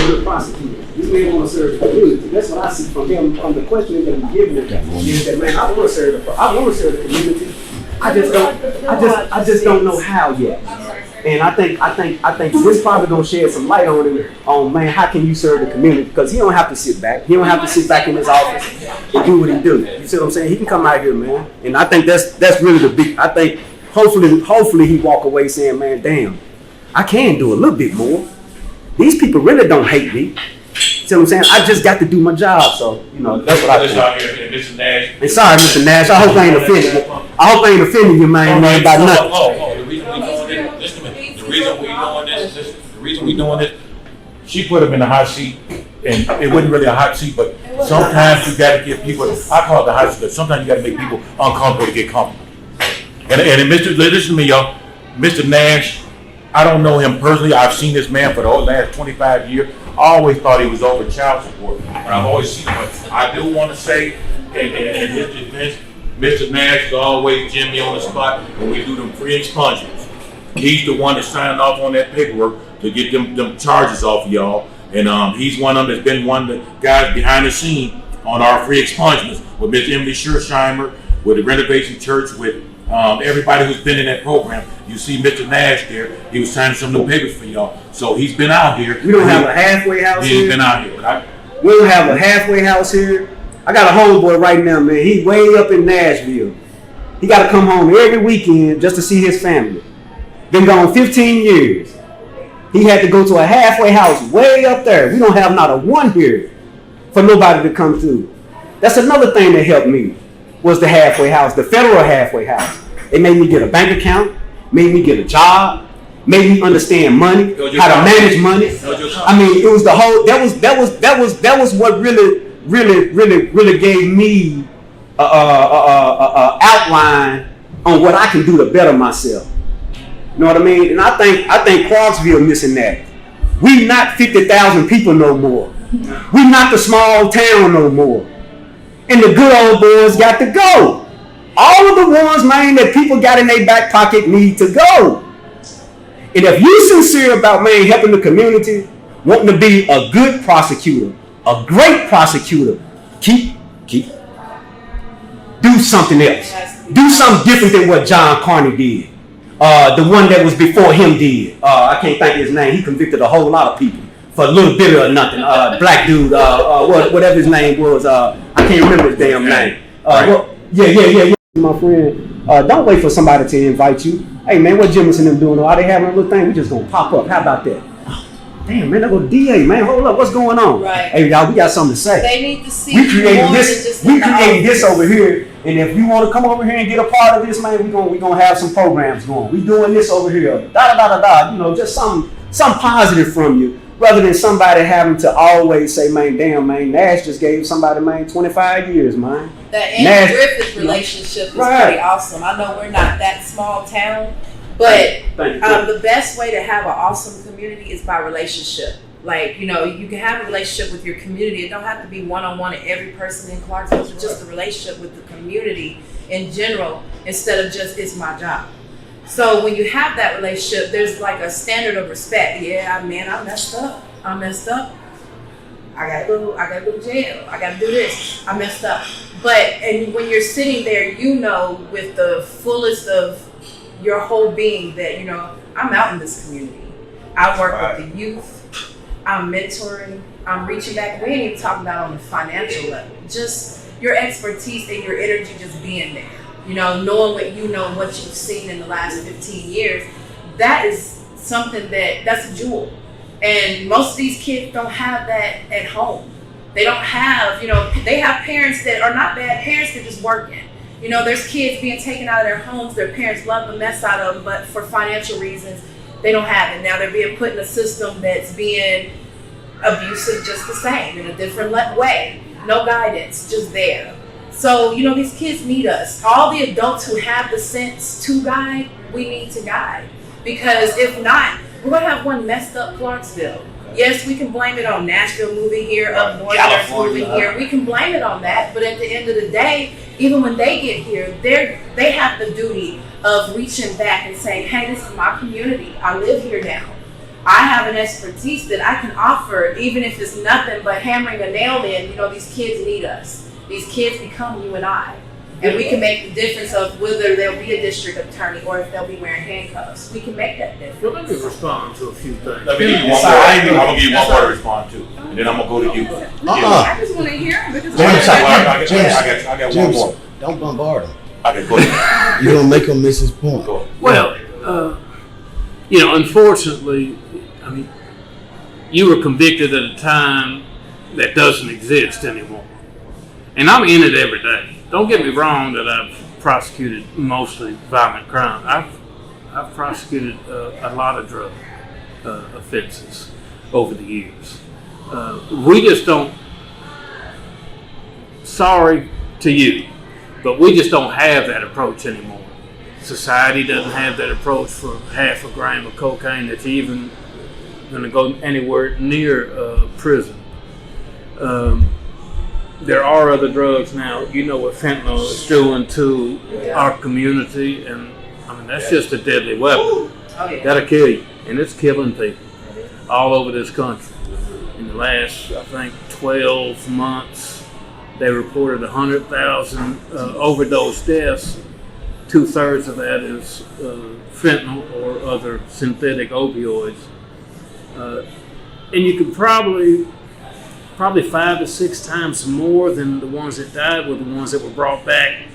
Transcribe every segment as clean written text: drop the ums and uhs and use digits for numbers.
a good prosecutor. This man want to serve the community. That's what I see from him. From the question that he's giving him is that, man, I want to serve the community. I just don't know how yet. And I think this probably gonna shed some light on him. On, man, how can you serve the community? Because he don't have to sit back. He don't have to sit back in his office and do what he do. You see what I'm saying? He can come out here, man. And I think that's really the big. I think hopefully he walk away saying, man, damn, I can do a little bit more. These people really don't hate me. See what I'm saying? I just got to do my job. So, that's what I think. Mr. Nash. And sorry, Mr. Nash. I hope I ain't offended you. I hope I ain't offended you, man, about nothing. The reason we doing this, she put him in the hot seat, and it wasn't really a hot seat, but sometimes you got to give people, I call it the hot seat, but sometimes you got to make people uncomfortable to get comfortable. And listen to me, y'all, Mr. Nash, I don't know him personally. I've seen this man for the whole last 25 years. I always thought he was over child support, but I've always seen him. But I do want to say, in his defense, Mr. Nash is always Jimmy on the spot when we do them free expungements. He's the one that signed off on that paperwork to get them charges off of y'all. And he's one of them that's been one of the guys behind the scene on our free expungements with Miss Emily Schersheimer, with the Renovation Church, with everybody who's been in that program. You see Mr. Nash there. He was signing some new papers for y'all. So he's been out here. We don't have a halfway house here. He's been out here. We don't have a halfway house here. I got a homeboy right now, man. He's way up in Nashville. He got to come home every weekend just to see his family. Been gone 15 years. He had to go to a halfway house way up there. We don't have not a one here for nobody to come through. That's another thing that helped me was the halfway house, the federal halfway house. It made me get a bank account, made me get a job, made me understand money, how to manage money. I mean, it was the whole. That was what really gave me a outline on what I can do to better myself. You know what I mean? And I think Clarksville missing that. We not 50,000 people no more. We not the small town no more. And the good old boys got to go. All of the ones, man, that people got in their back pocket need to go. And if you sincere about, man, helping the community, wanting to be a good prosecutor, a great prosecutor, keep. Do something else. Do something different than what John Carney did. The one that was before him did. I can't think of his name. He convicted a whole lot of people for a little bit or nothing. Black dude, whatever his name was. I can't remember his damn name. Yeah. My friend, don't wait for somebody to invite you. Hey man, what Jimmy's and them doing? Are they having a little thing? We just gonna pop up. How about that? Damn man, that go DA, man. Hold up, what's going on? Right. Hey y'all, we got something to say. They need to see. We created this over here, and if you want to come over here and get a part of this, man, we gonna have some programs going. We doing this over here. Just some positive from you, rather than somebody having to always say, man, damn, man, Nash just gave somebody, man, 25 years, man. The Andy Griffith relationship is pretty awesome. I know we're not that small town, but the best way to have an awesome community is by relationship. Like, you can have a relationship with your community. It don't have to be one-on-one and every person in Clarksville. It's just a relationship with the community in general instead of just, it's my job. So when you have that relationship, there's like a standard of respect. Yeah, man, I messed up. I gotta go to jail. I gotta do this. I messed up. And when you're sitting there, with the fullest of your whole being that, I'm out in this community. I work with the youth. I'm mentoring. I'm reaching back. We ain't even talking about on the financial level. Just your expertise and your energy just being there. Knowing what you know and what you've seen in the last 15 years. That is something that's a jewel. And most of these kids don't have that at home. They don't have, they have parents that are not bad parents, they're just working. There's kids being taken out of their homes, their parents love the mess out of them, but for financial reasons, they don't have it. Now they're being put in a system that's being abusive just the same, in a different way. No guidance, just there. So, these kids need us. All the adults who have the sense to guide, we need to guide. Because if not, we're going to have one messed up Clarksville. Yes, we can blame it on Nashville moving here, up Northerners moving here. We can blame it on that. But at the end of the day, even when they get here, they have the duty of reaching back and saying, hey, this is my community. I live here now. I have an expertise that I can offer, even if it's nothing but hammering a nail in. You know, these kids need us. These kids become you and I. And we can make the difference of whether there'll be a district attorney or if they'll be wearing handcuffs. We can make that difference. Well, let me respond to a few things. Let me give you one more. I'm gonna give you one more to respond to, and then I'm gonna go to you. I just want to hear him because I got one more. Don't bombard him. I can go ahead. You're gonna make him miss his point. Go ahead. Well, unfortunately, I mean, you were convicted at a time that doesn't exist anymore. And I'm in it every day. Don't get me wrong that I've prosecuted mostly violent crime. I've prosecuted a lot of drug offenses over the years. We just don't, sorry to you, but we just don't have that approach anymore. Society doesn't have that approach for half a gram of cocaine that's even going to go anywhere near prison. There are other drugs now. You know what fentanyl is doing to our community, and I mean that's just a deadly weapon. That'll kill you, and it's killing people all over this country. In the last, I think, 12 months, they reported 100,000 overdose deaths. 2/3 of that is fentanyl or other synthetic opioids, and you could probably 5 to 6 times more than the ones that died were the ones that were brought back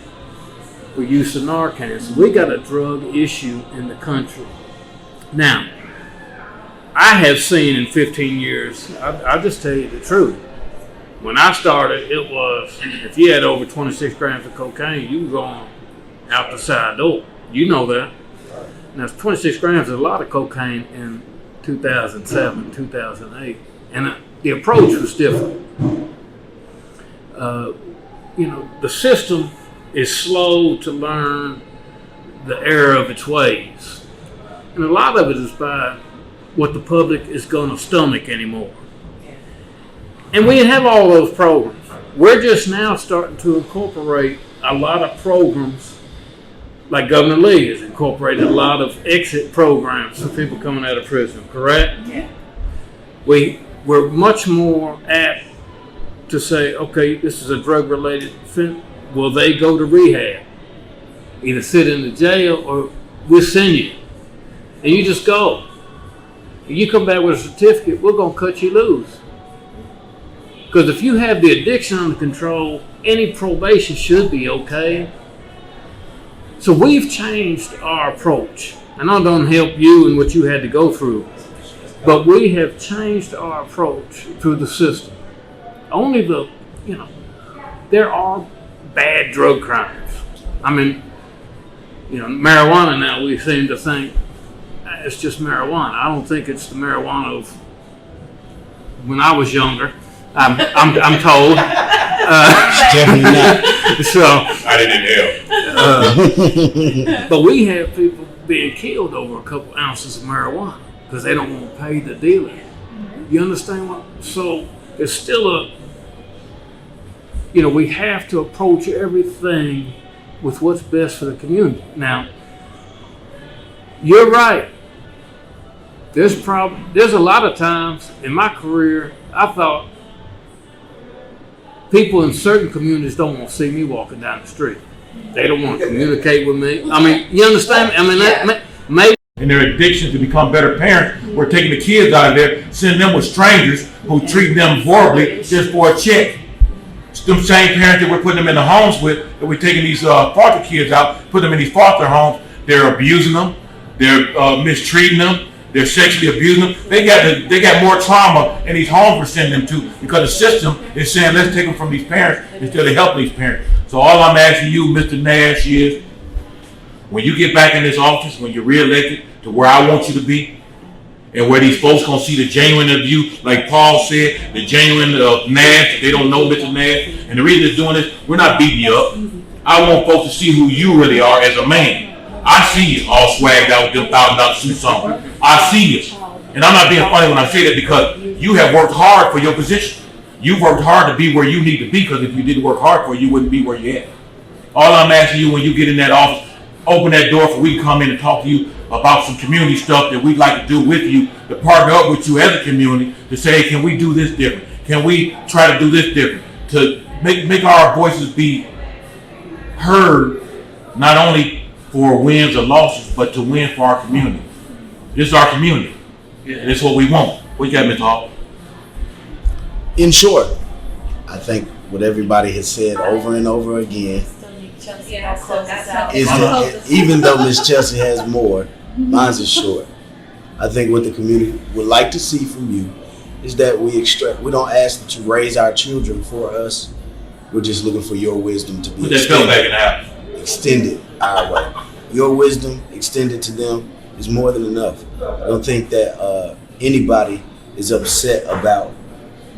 for use of Narcan. So we got a drug issue in the country. Now, I have seen in 15 years, I'll just tell you the truth. When I started, it was, if you had over 26 grams of cocaine, you were going out the side door. You know that. Now, 26 grams is a lot of cocaine in 2007, 2008. And the approach was different. The system is slow to learn the error of its ways. And a lot of it is by what the public is going to stomach anymore. And we have all those programs. We're just now starting to incorporate a lot of programs, like Governor Lee has incorporated a lot of exit programs for people coming out of prison, correct? Yeah. We're much more apt to say, okay, this is a drug-related offense. Will they go to rehab? Either sit in the jail or we'll send you. And you just go. And you come back with a certificate, we're going to cut you loose. Because if you have the addiction under control, any probation should be okay. So we've changed our approach. And I don't help you in what you had to go through. But we have changed our approach through the system. Only there are bad drug crimes. I mean, marijuana now we seem to think it's just marijuana. I don't think it's the marijuana of when I was younger. I'm told. Definitely not. So I didn't inhale. But we have people being killed over a couple ounces of marijuana because they don't want to pay the dealer. You understand what? So it's still we have to approach everything with what's best for the community. Now, you're right. There's a lot of times in my career I thought people in certain communities don't want to see me walking down the street. They don't want to communicate with me. I mean, you understand? I mean, maybe. And their addiction to become better parents, we're taking the kids out of there, sending them with strangers who treat them horribly just for a check. It's them same parents that we're putting them in the homes with, that we're taking these foster kids out, putting them in these foster homes. They're abusing them. They're mistreating them. They're sexually abusing them. They got more trauma in these homes we're sending them to because the system is saying let's take them from these parents instead of helping these parents. So all I'm asking you, Mr. Nash, is when you get back in this office, when you're reelected to where I want you to be, and where these folks gonna see the genuine of you, like Paul said, the genuine of Nash. They don't know Mr. Nash, and the reason they're doing this, we're not beating you up. I want folks to see who you really are as a man. I see you all swagged out with them $1,000 suits on. I see you. And I'm not being funny when I say that because you have worked hard for your position. You've worked hard to be where you need to be because if you didn't work hard for it, you wouldn't be where you're at. All I'm asking you when you get in that office, open that door for we can come in and talk to you. about some community stuff that we'd like to do with you, to partner up with you as a community, to say, hey, can we do this different? Can we try to do this different? To make our voices be heard, not only for wins or losses, but to win for our community. This is our community. And it's what we want. What you got, Mr. Hall? In short, I think what everybody has said over and over again is that even though Miss Chelsea has more, mine's is short. I think what the community would like to see from you is that we don't ask that you raise our children for us. We're just looking for your wisdom to be Put that belt back in the house. extended our way. Your wisdom extended to them is more than enough. I don't think that anybody is upset about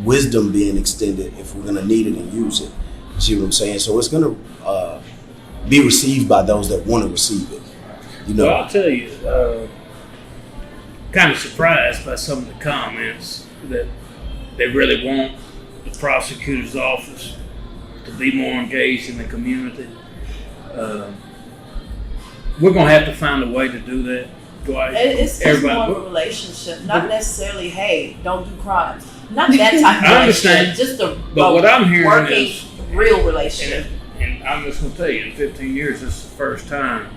wisdom being extended if we're going to need it and use it. See what I'm saying? So it's going to be received by those that want to receive it. You know. Well, I'll tell you, kind of surprised by some of the comments that they really want the prosecutor's office to be more engaged in the community. We're going to have to find a way to do that. It's more of a relationship, not necessarily, hey, don't do crimes. Not that type of relationship, just but what I'm hearing working, is real relationship. And I'm just going to tell you, in 15 years, this is the first time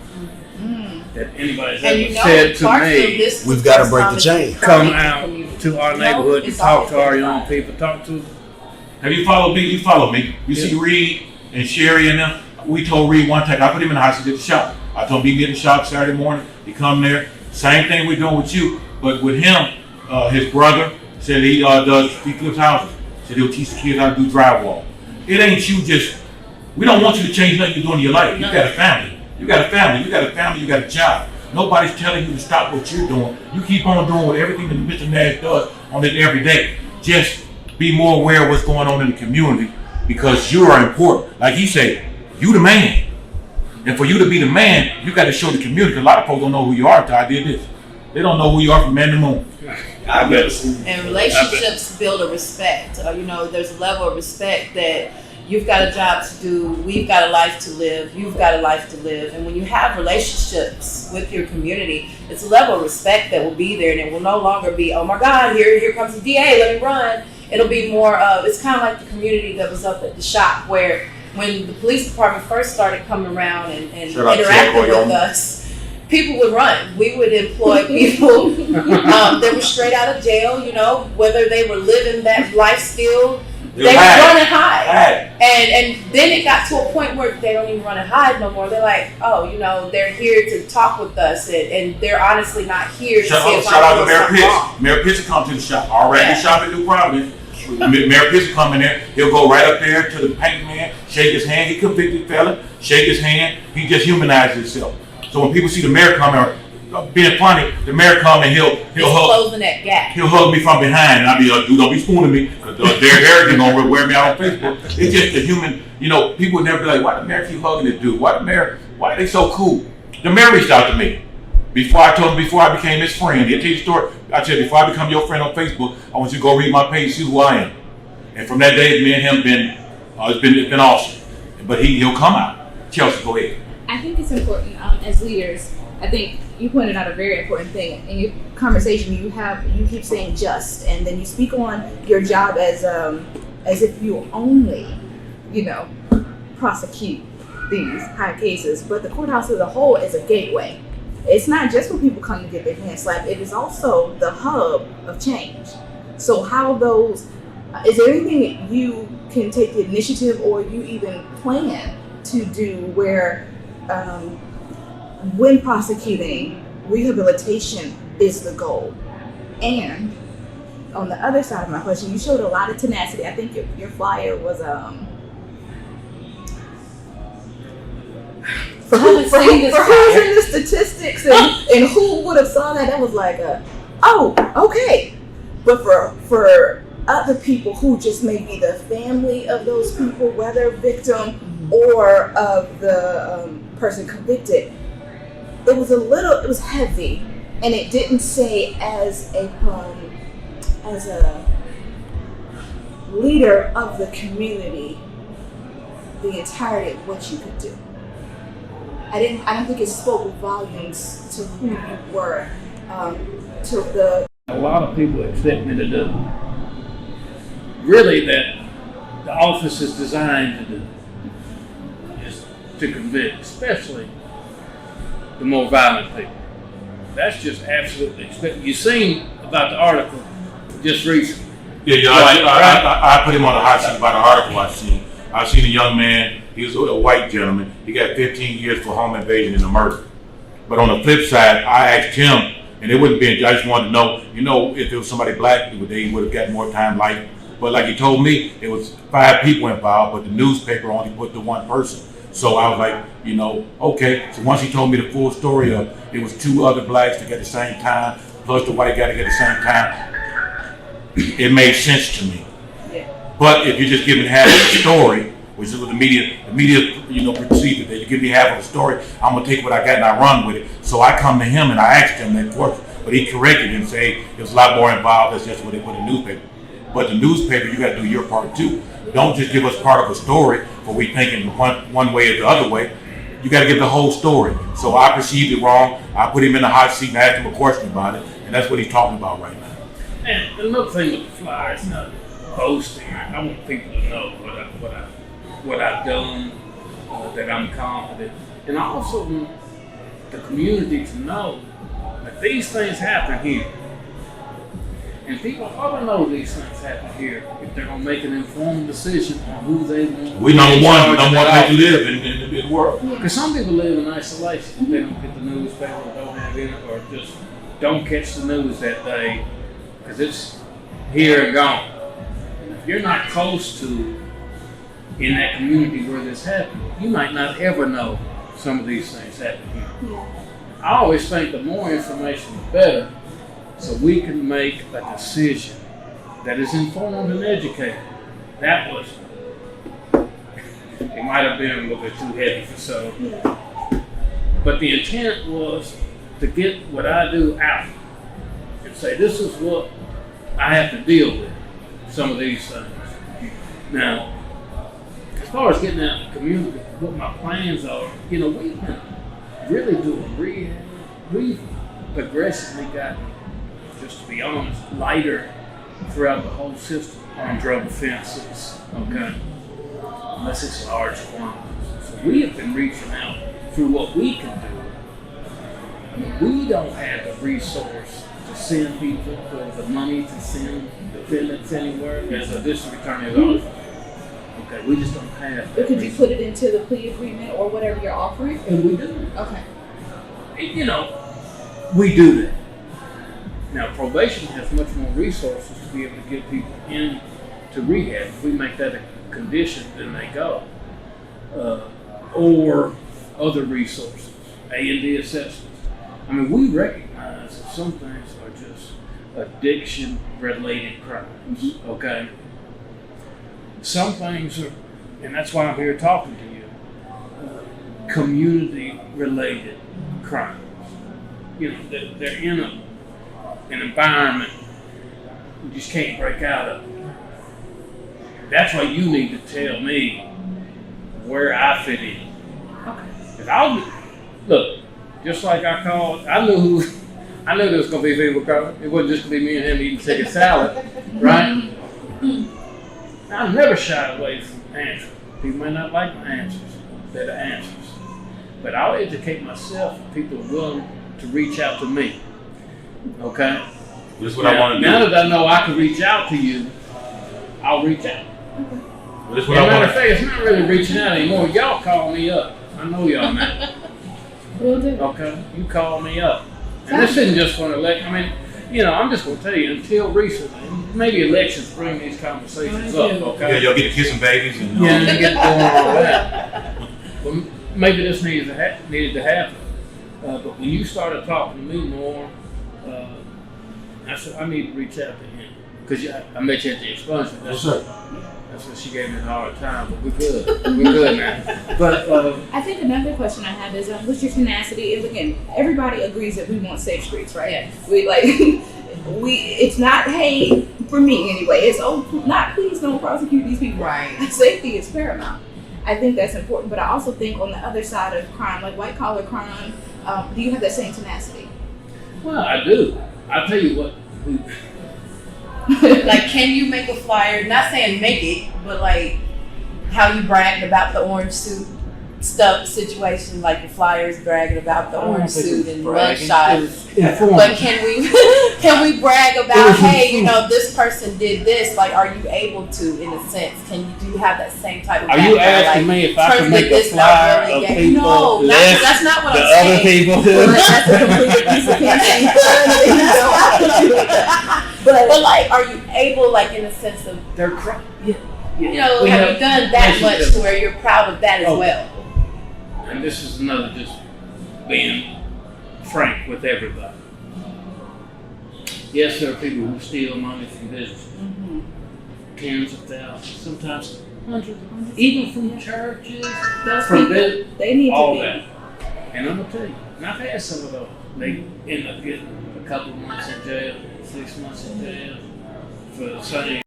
that anybody's ever said to me, we've got to break the chain. Come out to our neighborhood and talk to our young people, talk to. Have you followed me? You follow me. You see Reed and Sherry and them? We told Reed one time, I put him in the house, he did the shop. I told him he get the shop Saturday morning, he come there. Same thing we're doing with you, but with him, his brother said he flips houses. Said he'll teach the kids how to do drywall. It ain't you just, we don't want you to change nothing you're doing in your life. You got a family. You got a family. You got a family. You got a job. Nobody's telling you to stop what you're doing. You keep on doing what everything that Mr. Nash does on it every day. Just be more aware of what's going on in the community because you are important. Like he said, you the man. And for you to be the man, you got to show the community. A lot of folks don't know who you are until I did this. They don't know who you are from man to moon. I bet. And relationships build a respect. There's a level of respect that you've got a job to do, we've got a life to live, you've got a life to live. And when you have relationships with your community, it's a level of respect that will be there, and it will no longer be, oh my God, here comes the DA, let me run. It'll be more of, it's kind of like the community that was up at the shop where when the police department first started coming around and interacting with us, people would run. We would employ people that were straight out of jail, whether they were living that life still, they were run and hide. And then it got to a point where they don't even run and hide no more. They're like, they're here to talk with us, and they're honestly not here to see if shout out to Mayor Pitts. Mayor Pitts will come to the shop. Already the shop at New Providence. Mayor Pitts will come in there. He'll go right up there to the paint man, shake his hand. He convicted felon, shake his hand. He just humanized himself. So when people see the mayor coming, being funny, the mayor come and he'll closing that gap. He'll hug me from behind, and I'll be dude, don't be spooning me. They're arrogant gonna wear me out on Facebook. It's just the human, people would never be like, why the mayor keep hugging this dude? Why are they so cool? The mayor reached out to me. Before I became his friend, he'll tell you the story. I said, before I become your friend on Facebook, I want you to go read my page, see who I am. And from that day, me and him it's been awesome. But he'll come out. Chelsea, go ahead. I think it's important as leaders. I think you pointed out a very important thing in your conversation. You keep saying just, and then you speak on your job as if you only, prosecute these high cases. But the courthouse as a whole is a gateway. It's not just when people come to get their hands slapped. It is also the hub of change. So is there anything that you can take the initiative or you even plan to do where when prosecuting, rehabilitation is the goal? And on the other side of my question, you showed a lot of tenacity. I think your flyer was for who's in the statistics and who would have saw that was like okay. But for other people who just may be the family of those people, whether victim or of the person convicted, it was heavy, and it didn't say as a leader of the community the entirety of what you could do. I don't think it spoke volumes to who you were, to the. A lot of people expect me to do really that the office is designed to do, is to convict, especially the more violent people. That's just absolutely expected. You seen about the article just recently. Yeah, I put him on the hot seat about the article I seen a young man, he was a white gentleman, he got 15 years for home invasion and a murder. But on the flip side, I asked him, and it wouldn't be, I just wanted to know, if it was somebody black, they would have got more time life. But like he told me, it was 5 people involved, but the newspaper only put the 1 person. So I was like, okay. So once he told me the full story of, it was 2 other blacks that got the same time, plus the white guy that got the same time, it made sense to me. Yeah. But if you're just giving half of the story, which is what the media, perceive that you give me half of the story, I'm gonna take what I got and I run with it. So I come to him and I asked him that question, but he corrected and say it was a lot more involved. That's just what they put in the newspaper. But the newspaper, you got to do your part too. Don't just give us part of a story, but we thinking one way or the other way. You got to give the whole story. So I perceived it wrong. I put him in the hot seat and asked him a question about it, and that's what he's talking about right now. And another thing with the flyer, it's not boasting. I want people to know what I've done, that I'm confident, and I also want the community to know that these things happen here. And people ought to know these things happen here if they're going to make an informed decision on who they want. We number one place to live in the world. Because some people live in isolation. They don't get the newspaper, don't have it, or just don't catch the news that day because it's here and gone. And if you're not close to in that community where this happened, you might not ever know some of these things happen here. Yeah. I always think the more information, the better. So we can make a decision that is informed and educated. That was, it might have been a little bit too heavy for some. But the intent was to get what I do out and say, this is what I have to deal with, some of these things. Now, as far as getting out in the community, what my plans are, we've been really doing rehab. We've progressively gotten, just to be honest, lighter throughout the whole system on drug offenses, okay? Unless it's large quantities. So we have been reaching out through what we can do. I mean, we don't have the resource to send people or the money to send defendants anywhere as a district attorney's office. Okay, we just don't have that. Could you put it into the plea agreement or whatever you're offering? And we do. Okay. We do that. Now, probation has much more resources to be able to get people into rehab. If we make that a condition, then they go. Or other resources, A&D assessments. I mean, we recognize that some things are just addiction-related crimes, okay? Some things are, and that's why I'm here talking to you, community-related crimes. They're in an environment you just can't break out of. That's why you need to tell me where I fit in. Okay. Because look, just like I called, I knew there was going to be people calling. It wasn't just going to be me and him eating chicken salad, right? I never shy away from answers. People may not like my answers. They're the answers. But I'll educate myself if people are willing to reach out to me. Okay? This is what I want to do. Now that I know I can reach out to you, I'll reach out. Well, this is what I matter of fact, it's not really reaching out anymore. Y'all call me up. I know y'all now. Will do. Okay? You call me up. And this isn't just for an election. I mean, I'm just going to tell you, until recently, maybe elections bring these conversations up, okay? Yeah, y'all get to kissing babies and get doing all that. Well, maybe this needed to happen. But when you started talking to me more, I said, I need to reach out to him. Because I met you at the expungement. Yes, sir. That's what she gave me a hard time, but we're good. We're good now. But I think another question I have is, what's your tenacity? Is again, everybody agrees that we want safe streets, right? Yes. It's not, hey, for me anyway. It's not, please don't prosecute these people. Right. Safety is paramount. I think that's important. But I also think on the other side of crime, like white collar crime, do you have that same tenacity? Well, I do. I'll tell you what. Like, can you make a flyer? Not saying make it, but like how you bragged about the orange suit stuff situation, like the flyers bragging about the orange suit and mugshots. But can we brag about, hey, you know, this person did this? Like, are you able to, in a sense? Do you have that same type of? Are you asking me if I can make a flyer of people? No, that's not what I'm saying. saying. Other people. That's a complete piece of campaign. But like, are you able, like, in a sense of They're crying. you know, have you done that much to where you're proud of that as well? And this is another, just being frank with everybody. Yes, there are people who steal money from business. Tens of thousands, sometimes hundreds, even from churches, from business, they need all to be. that. And I'm gonna tell you, and I've had some of those. They end up getting a couple of months in jail, 6 months in jail for saying